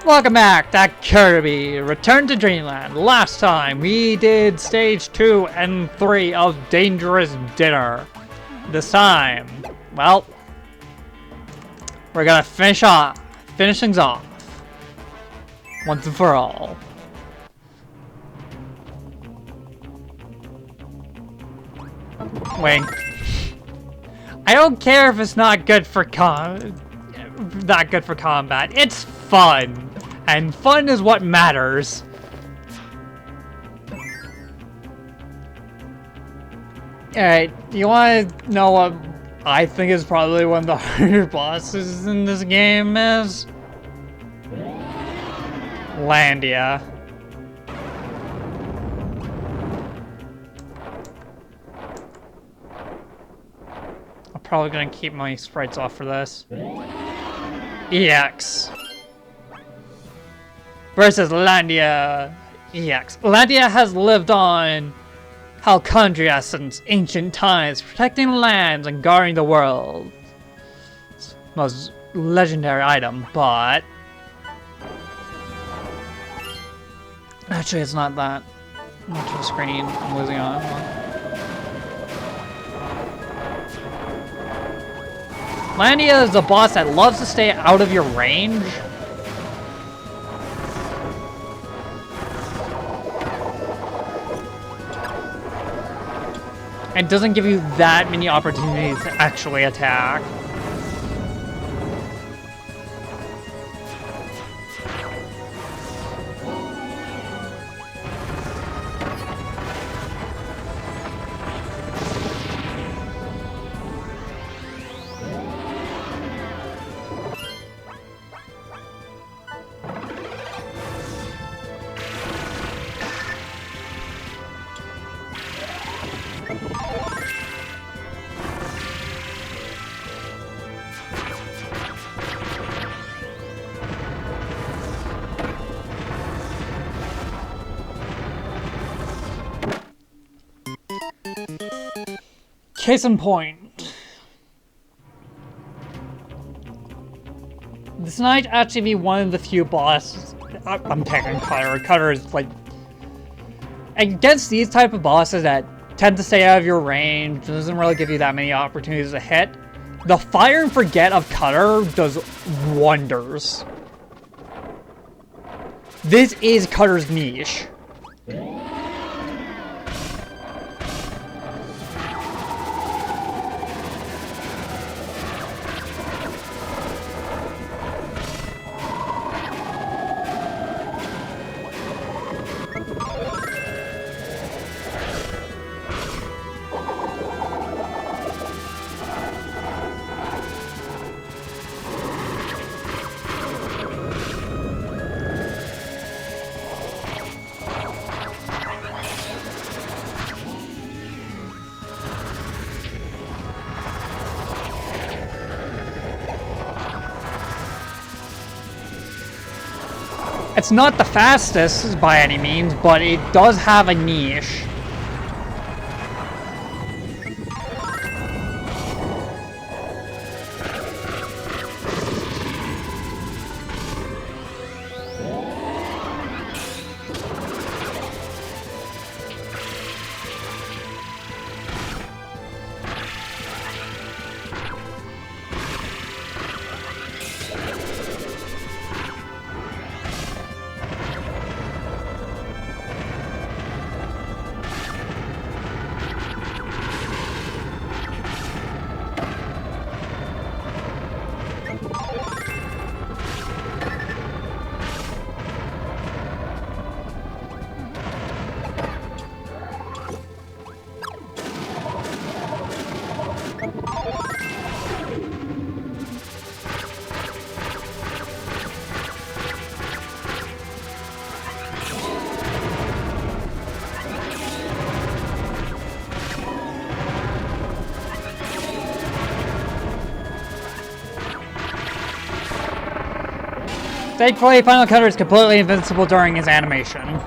Welcome back to Kirby, Return to Dreamland. Last time we did stage 2 and 3 of Dangerous Dinner. This time, well, we're gonna finish things off. Once and for all. Wink. I don't care if it's not good for combat. It's fun. And fun is what matters. Alright, you wanna know what I think is probably one of the harder bosses in this game is? Landia. I'm probably gonna keep my sprites off for this. EX versus Landia EX. Landia has lived on Halcondria since ancient times, protecting lands and guarding the world. Most legendary item, but actually it's not that. Much of the screen I'm losing on. Landia is a boss that loves to stay out of your range. And doesn't give you that many opportunities to actually attack. Case in point, this might actually be one of the few bosses. I'm taking Cutter. Cutter is like, against these type of bosses that tend to stay out of your range, doesn't really give you that many opportunities to hit. The fire and forget of Cutter does wonders. This is Cutter's niche. It's not the fastest by any means, but it does have a niche. Thankfully, Final Cutter is completely invincible during his animation.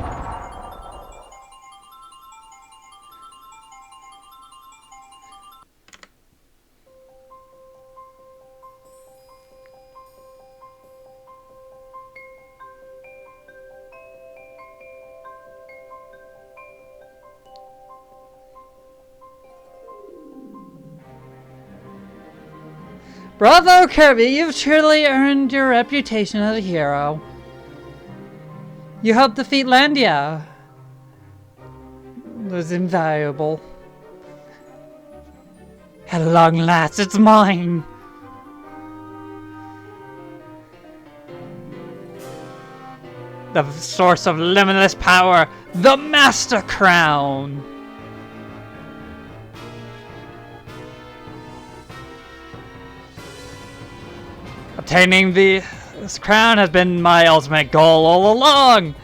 Bravo, Kirby! You've truly earned your reputation as a hero. You helped defeat Landia. It was invaluable. At long last, it's mine! The source of limitless power, the Master Crown! Obtaining this crown has been my ultimate goal all along!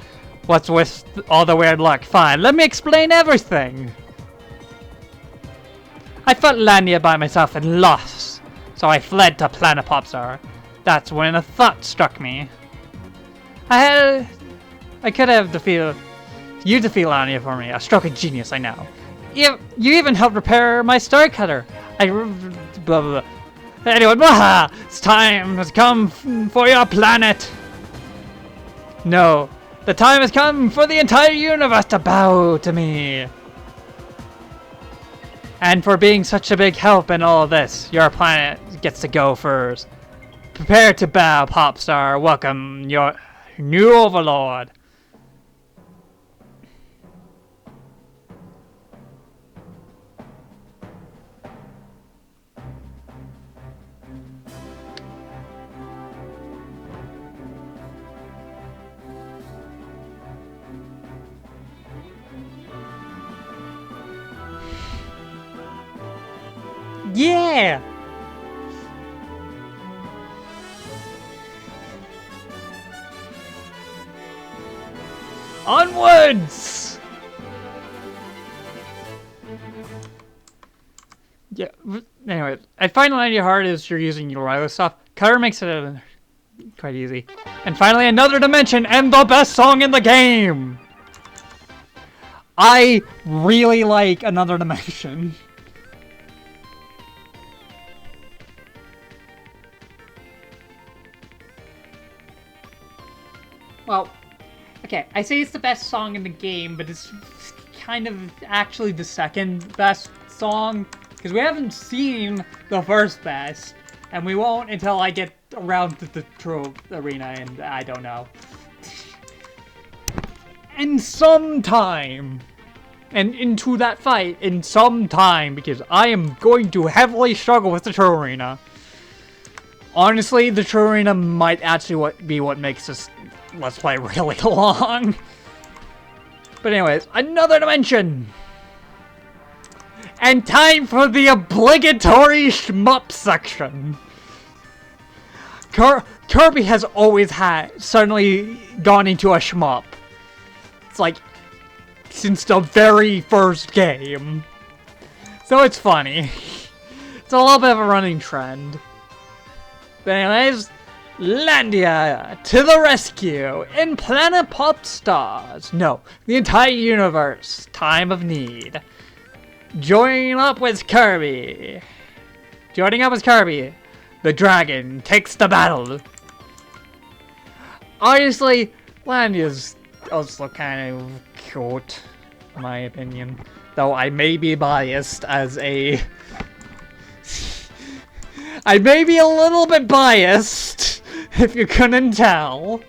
What's with all the weird luck? Fine, let me explain everything! I fought Landia by myself and lost, so I fled to Planet Popstar. That's when a thought struck me. I could have defeated Landia for me. A stroke of genius, I know. You even helped repair my star cutter. Blah blah blah. Anyway, blah, it's time has come for your planet. No, the time has come for the entire universe to bow to me. And for being such a big help in all of this, your planet gets to go first. Prepare to bow, Popstar. Welcome your new overlord. Yeah! Onwards! Yeah, anyway, I find Landia hard as you're using your wireless stuff. Cutter makes it quite easy. And finally, another dimension and the best song in the game! I really like Another Dimension. Well, okay, I say it's the best song in the game, but it's kind of actually the second best song, because we haven't seen the first best, and we won't until I get around to the true arena, and I don't know. In some time, and into that fight in some time, because I am going to heavily struggle with the true arena. Honestly, the true arena might actually be what makes this Let's Play really long. But anyways, Another Dimension! And time for the obligatory shmup section! Kirby has always suddenly gone into a shmup. It's like, since the very first game. So it's funny. It's a little bit of a running trend. But anyways, Landia to the rescue in Planet Popstars. No, the entire universe. Time of need. Joining up with Kirby. The dragon takes the battle. Honestly, Landia's also kind of cute, in my opinion. Though I may be biased as a... I may be a little bit biased, if you couldn't tell.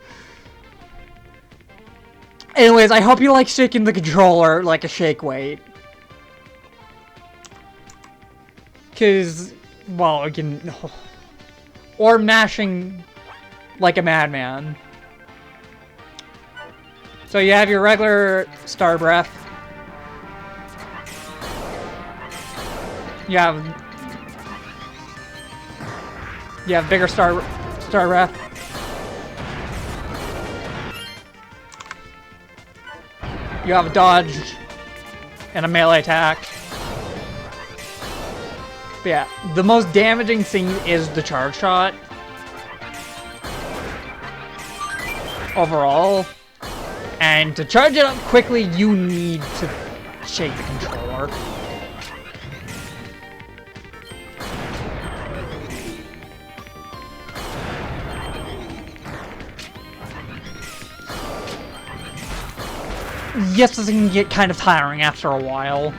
Anyways, I hope you like shaking the controller like a shake weight. Cause, well, again, or mashing like a madman. So you have your regular Star Breath. You have bigger Star Breath. You have a dodge and a melee attack. But yeah, the most damaging thing is the charge shot. Overall. And to charge it up quickly, you need to shake the controller. Yes, this can get kind of tiring after a while.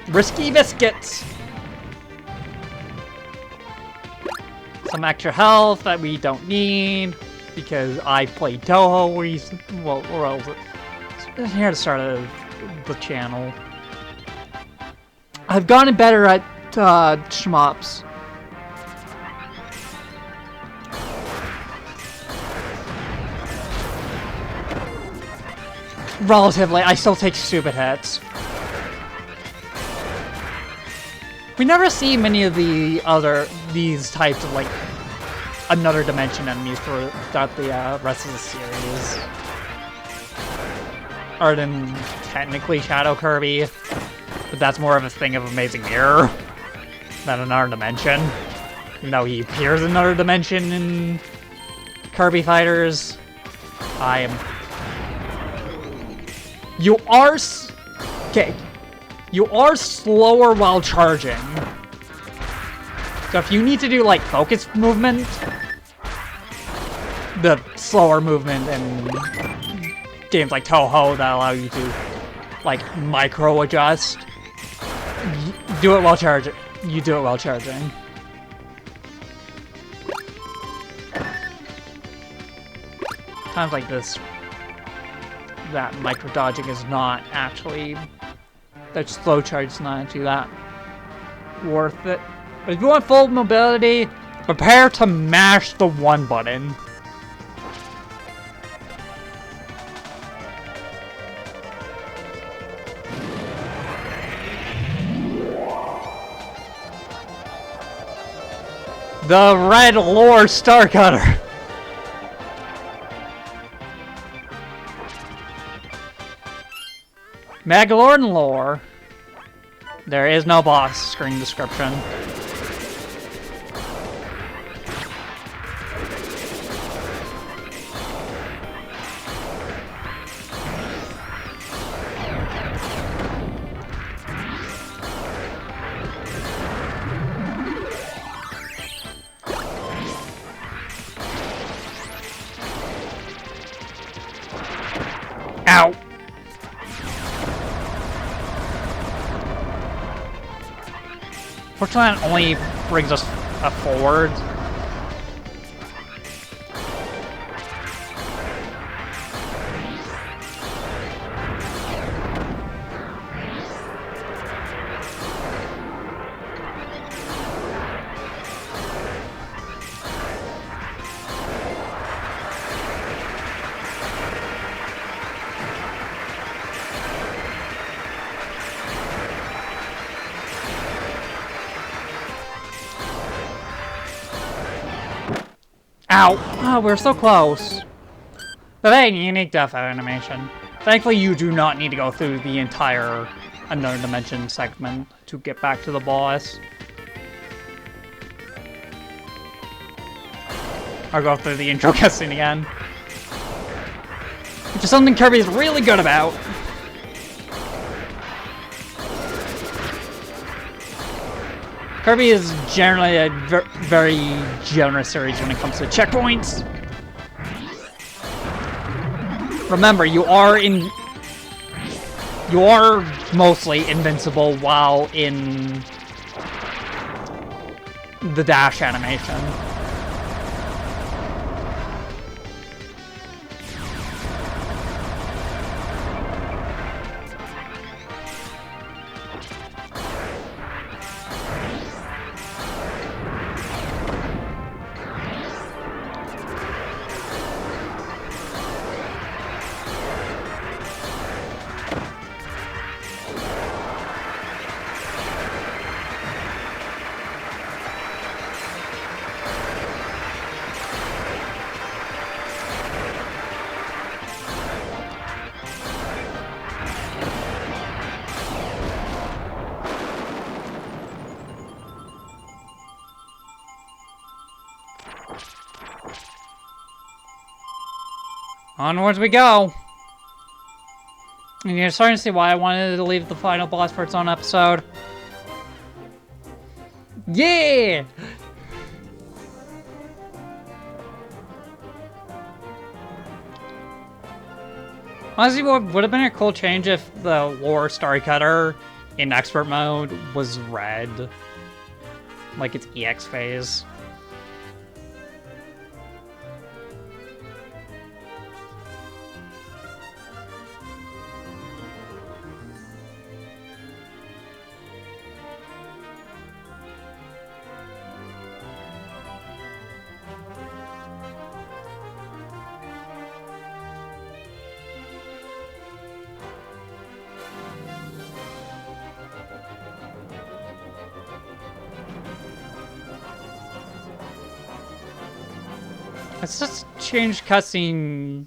Risky biscuits! Some extra health that we don't need, because I played Toho recently. Well, or else here to start the channel. I've gotten better at shmups. Relatively, I still take stupid hits. We never see many of these types of, like, another dimension enemies throughout the rest of the series. Other than technically Shadow Kirby, but that's more of a thing of Amazing Mirror than another dimension. Even though he appears in another dimension in Kirby Fighters, You are slower while charging. So if you need to do, like, focus movement, the slower movement in games like Toho that allow you to, like, micro-adjust, do it while charging. You do it while charging. Times like this, that micro-dodging is not actually... That slow charge is not actually that worth it. But if you want full mobility, prepare to mash the 1 button. The Red Lore Star Cutter. Magolor and Lore. There is no boss screen description. Ow! Fortunately, that only brings us forward. Ow! Oh, we're so close. But hey, unique death animation. Thankfully, you do not need to go through the entire Another Dimension segment to get back to the boss. Or go through the intro cutscene again. Which is something Kirby's really good about. Kirby is generally a very generous series when it comes to checkpoints. Remember, you are mostly invincible while in the dash animation. Onwards we go! And you're starting to see why I wanted to leave the final boss for its own episode. Yeah! Honestly, what would have been a cool change if the Lore Star Cutter in expert mode was red. Like its EX phase. Let's just change cutscene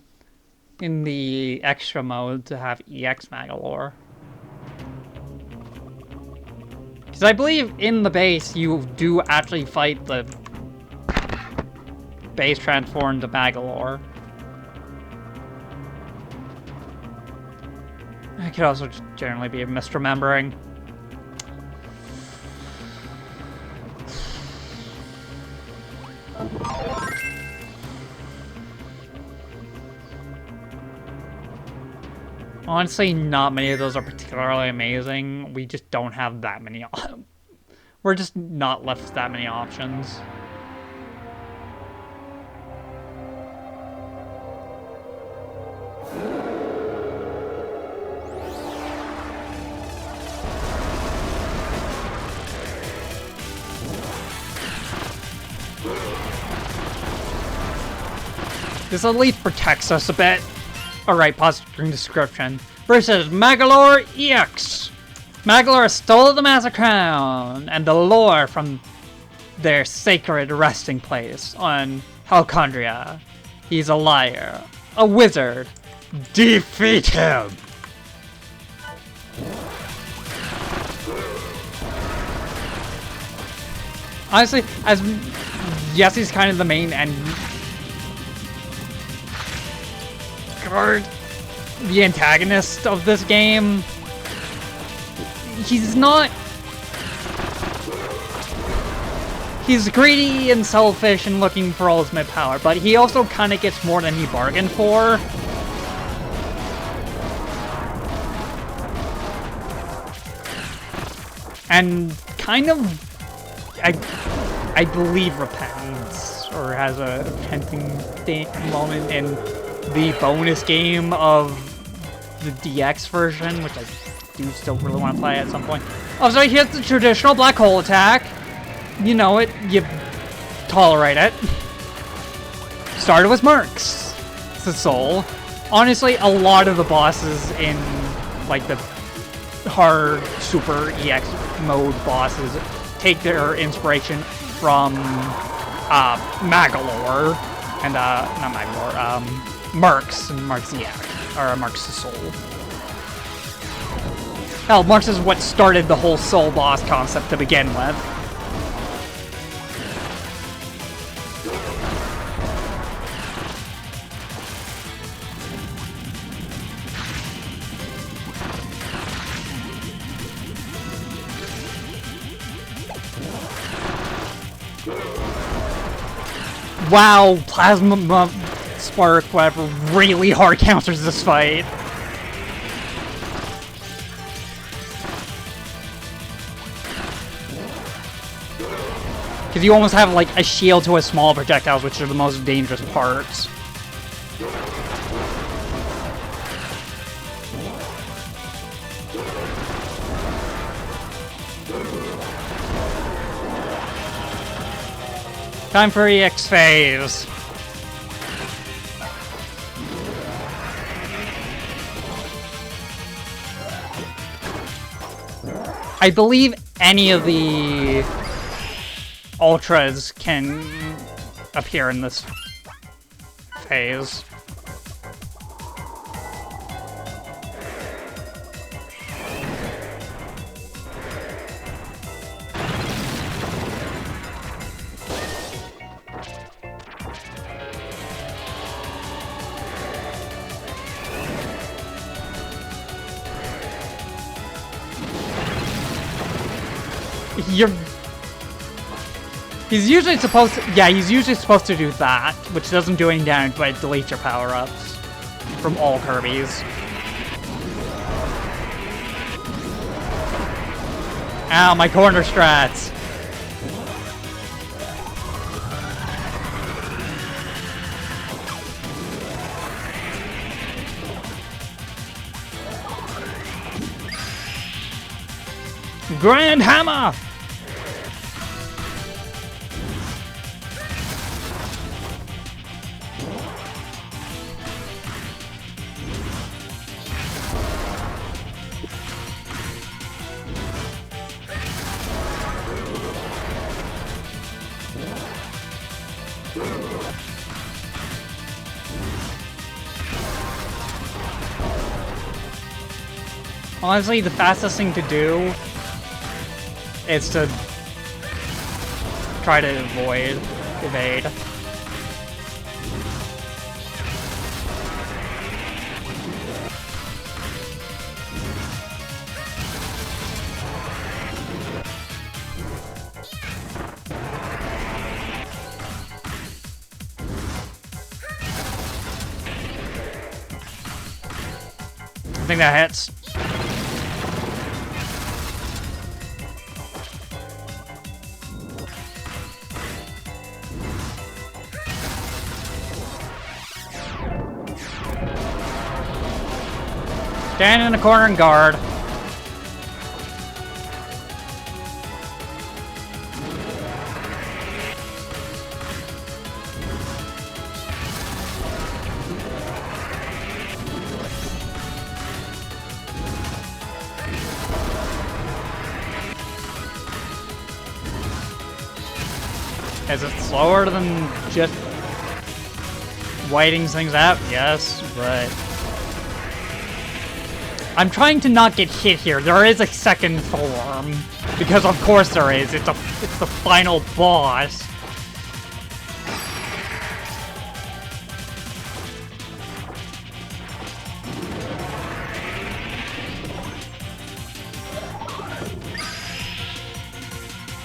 in the extra mode to have EX Magolor. Because I believe in the base you do actually fight the base transformed to Magolor. I could also just generally be misremembering. Honestly, not many of those are particularly amazing. We just don't have that many. We're just not left with that many options. This at least protects us a bit. Alright, pause during description. Versus Magolor EX. Magolor stole the Master Crown and the lore from their sacred resting place on Halcondria. He's a liar. A wizard. Defeat him! Honestly, as yes, he's kind of the main and the antagonist of this game. He's not... He's greedy and selfish and looking for ultimate power, but he also kind of gets more than he bargained for. And kind of, I believe, repents, or has a repenting moment in the bonus game of the DX version, which I do still really want to play at some point. Oh, so he hits the traditional black hole attack. You know it, you tolerate it. Started with Mercs. It's a soul. Honestly, a lot of the bosses in, like, the hard super EX mode bosses take their inspiration from Magolor and not Magolor, Mercs and Marxiac, or Mercs' Soul. Hell, Mercs is what started the whole soul boss concept to begin with. Wow, Plasma Spark, whatever, really hard counters this fight. Because you almost have like a shield to a small projectiles, which are the most dangerous parts. Time for EX phase. I believe any of the Ultras can appear in this phase. He's usually supposed to, yeah, he's usually supposed to do that, which doesn't do any damage, but it deletes your power-ups from all Kirby's. Ow, my corner strats. Grand Hammer! Honestly, the fastest thing to do is to try to evade. I think that hits. Stand in the corner and guard. Is it slower than just waiting things out? Yes, but I'm trying to not get hit here. There is a second form, because of course there is. It's the final boss.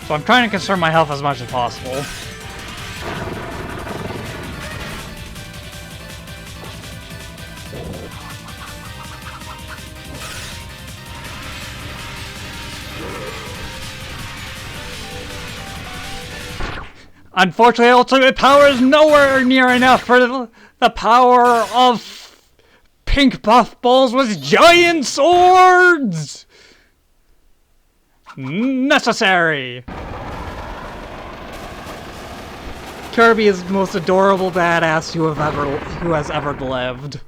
So I'm trying to conserve my health as much as possible. Unfortunately, ultimate power is nowhere near enough for the power of pink buff balls with giant swords! Necessary! Kirby is the most adorable badass who has ever lived.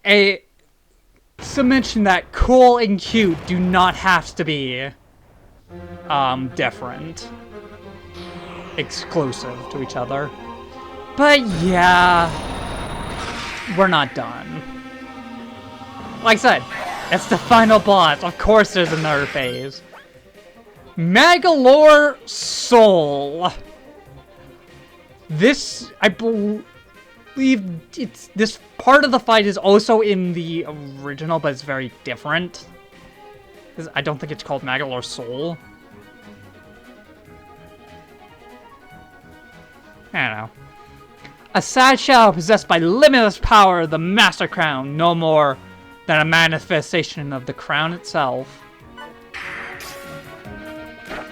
To mention that cool and cute do not have to be different. Exclusive to each other. But yeah, we're not done. Like I said, it's the final boss. Of course there's another phase. Magolor Soul. This, I believe, this part of the fight is also in the original, but it's very different. I don't think it's called Magolor Soul. I don't know. A sad shadow possessed by limitless power, the Master Crown, no more than a manifestation of the crown itself.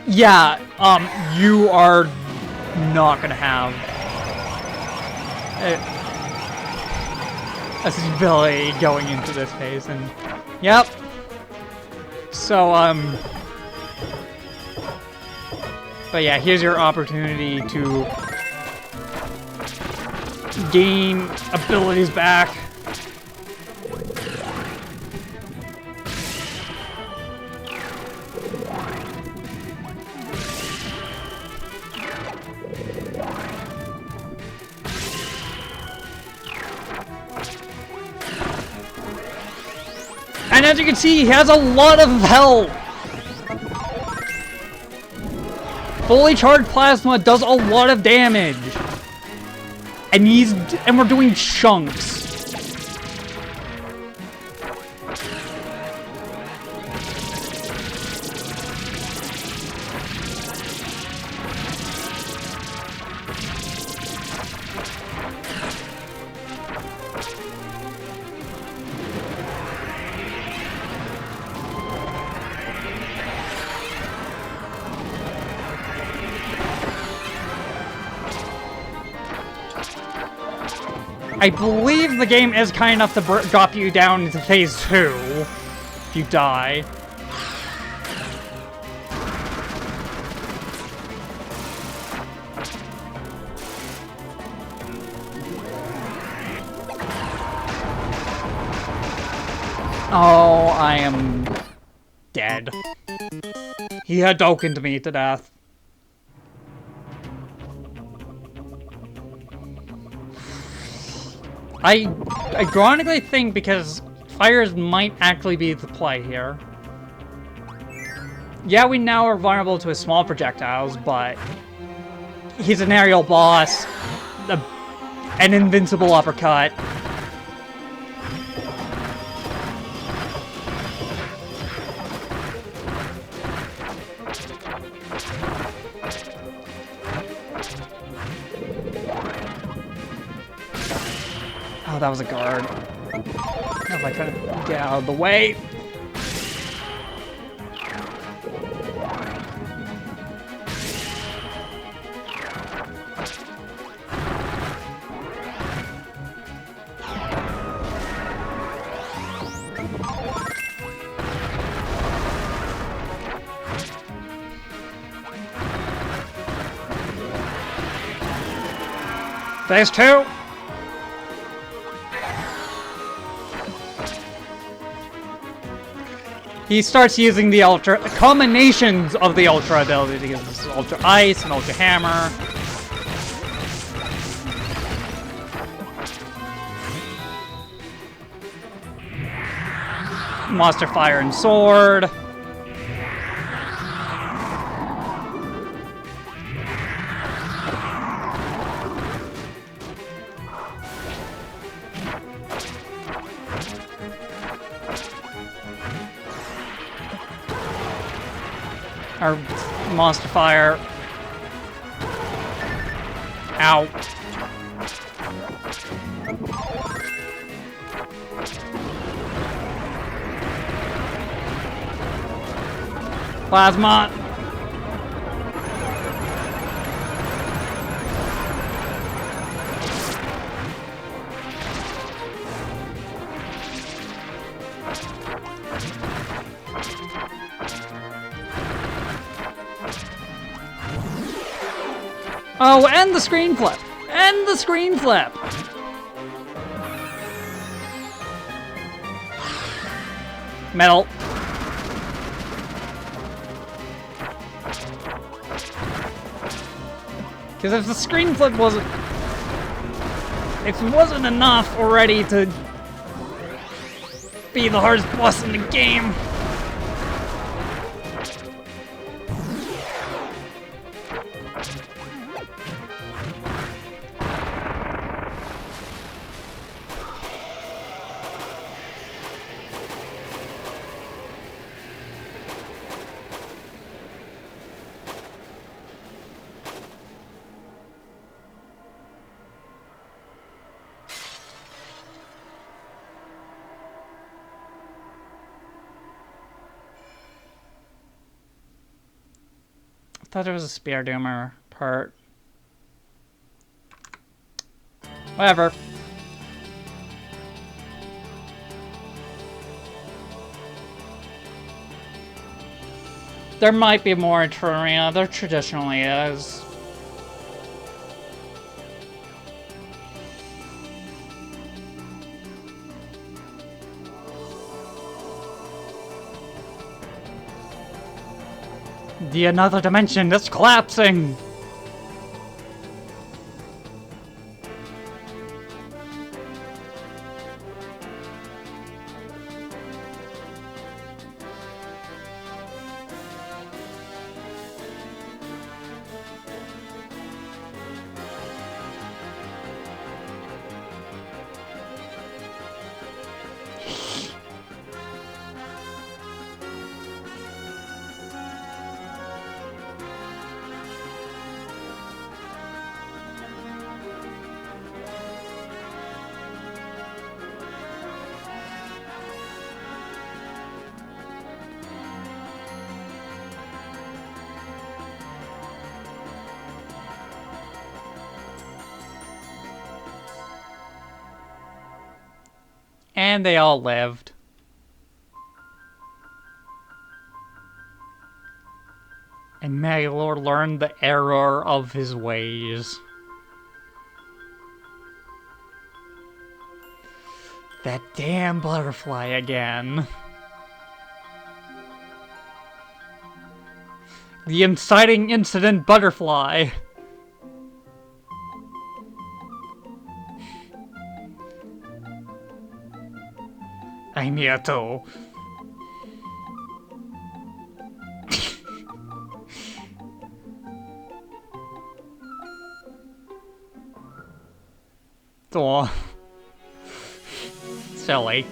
Yeah, you are not gonna have a ability going into this phase, and yep. So, but yeah, here's your opportunity to gain abilities back. And as you can see, he has a lot of health. Fully charged plasma does a lot of damage. And we're doing chunks. I believe the game is kind enough to drop you down into phase 2 if you die. Oh, I am dead. He had Hadoukened me to death. I ironically think because fires might actually be the play here. Yeah, we now are vulnerable to his small projectiles, but he's an aerial boss, an invincible uppercut. Oh, that was a guard. If I couldn't get out of the way. Phase 2. He starts using the combinations of the Ultra abilities. He uses Ultra Ice and Ultra Hammer. Monster Fire and Sword. Or Monster Fire. Ow. Plasma. Oh, and the screen flip! And the screen flip! Metal. Because if the screen flip wasn't... If it wasn't enough already to be the hardest boss in the game... I thought there was a Spear Doomer part. Whatever. There might be more in Terraria. There traditionally is. The another dimension is collapsing! And they all lived. And Magolor learned the error of his ways. That damn butterfly again. The inciting incident butterfly. I'm here too. Aw. Silly.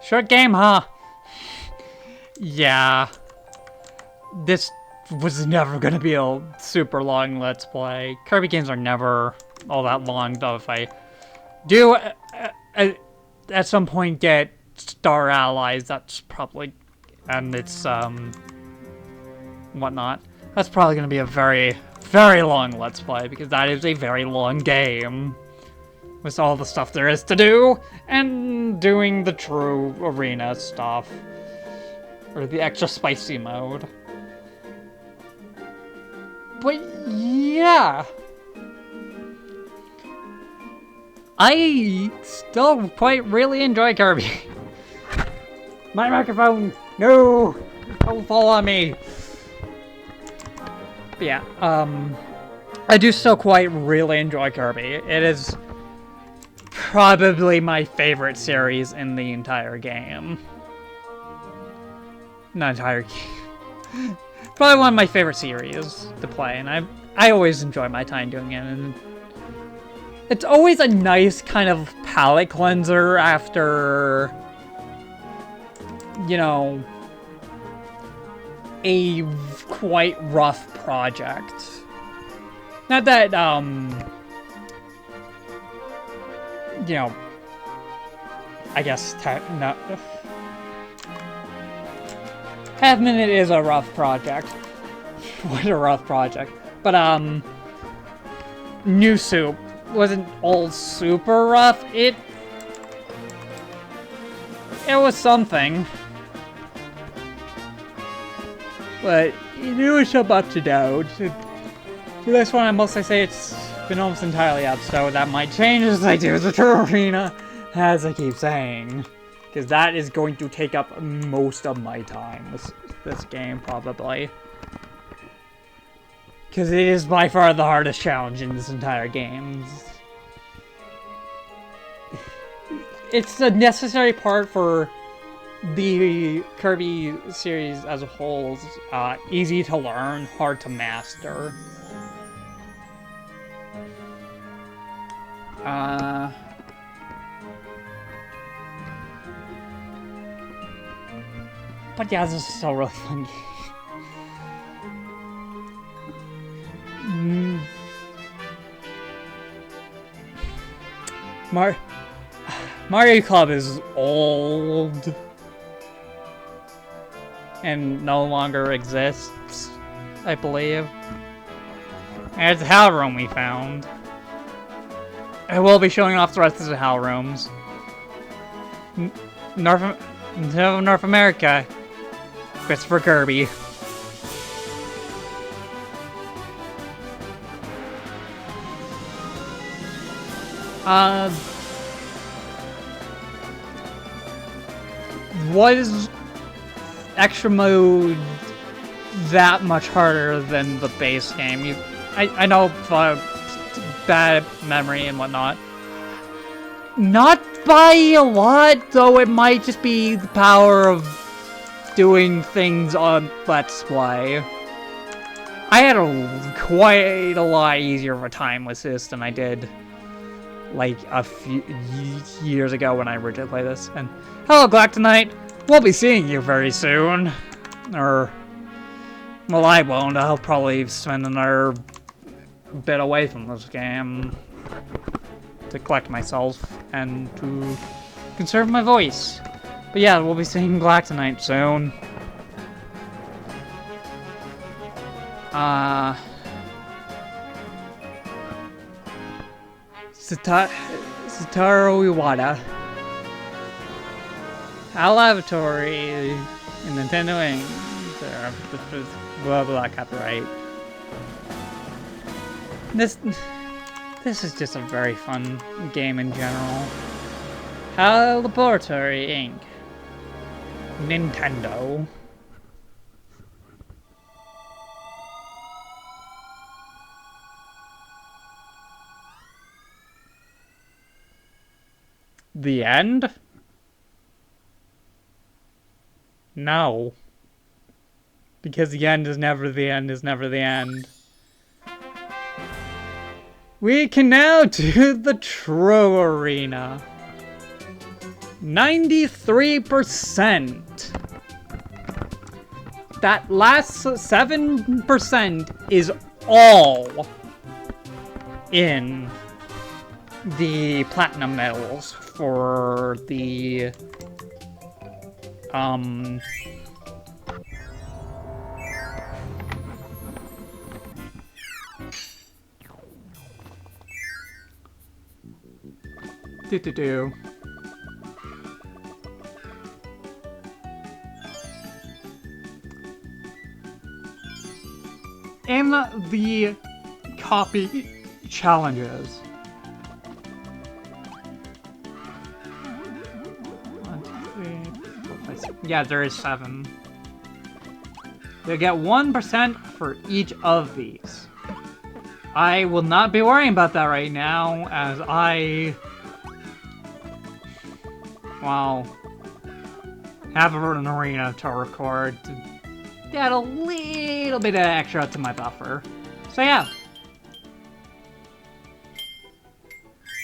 Short game, huh? Yeah. This was never gonna be a super long Let's Play. Kirby games are never all that long, though. If I do at some point get Star Allies, that's probably, and it's, whatnot, that's probably gonna be a very, very long Let's Play, because that is a very long game. With all the stuff there is to do, and doing the true arena stuff. Or the extra spicy mode. But yeah. I still quite really enjoy Kirby. My microphone! No! Don't fall on me! But yeah, I do still quite really enjoy Kirby. It is probably my favorite series in the entire game. Not entire game. Probably one of my favorite series to play, and I always enjoy my time doing it. And it's always a nice kind of palate cleanser after, you know, a quite rough project. Not that, you know, I guess no. Half Minute is a rough project. What a rough project. But New Soup wasn't all super rough. It was something. But it was some ups and downs. For this one, I must say it's been almost entirely up, so that might change as I do the True Arena, as I keep saying. Because that is going to take up most of my time, this game, probably. Because it is by far the hardest challenge in this entire game. It's a necessary part for the Kirby series as a whole. Easy to learn, hard to master. But yeah, this is still a really fun game. Mario Club is old and no longer exists, I believe. And it's the Hell Room we found. I will be showing off the rest of the Hell Rooms. North America. Christopher Kirby. Was extra mode that much harder than the base game? I know bad memory and whatnot. Not by a lot, though it might just be the power of doing things on Let's Play. I had quite a lot easier of a time with this than I did like a few years ago when I originally played this. And hello, Galactonite. We'll be seeing you very soon. Or, well, I won't. I'll probably spend another bit away from this game to collect myself and to conserve my voice. But yeah, we'll be seeing Galactonite soon. Satoru Iwata. Al Laboratory in Nintendo Inc. Blah blah copyright. This is just a very fun game in general. Al Laboratory Inc. Nintendo. The end? No. Because the end is never the end is never the end. We can now do the true arena. 93%. That last 7% is all in the platinum medals for the in the copy challenges. 1, 2, 3, 4, 5, 6. Yeah, there is 7. They get 1% for each of these. I will not be worrying about that right now, as I, well, have an arena to record to add a little bit of extra to my buffer. So yeah.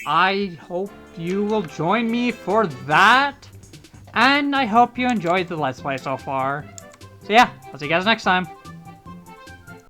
I hope you will join me for that, and I hope you enjoyed the Let's Play so far. So yeah, I'll see you guys next time.